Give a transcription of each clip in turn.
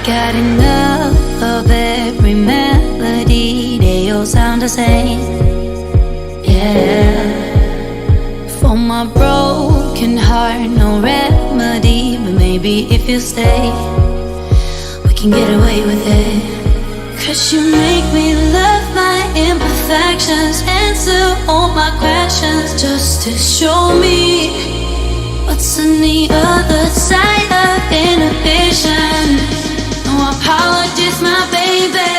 got enough of every melody. They all sound the same. Yeah. For my broken heart, no remedy. But maybe if you stay, we can get away with it. 'Cause you make me love my imperfections, answer all my questions, just to show me what's on the other side of inhibition. No apologies, my baby.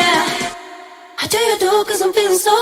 How do you do? 'Cause I'm feeling so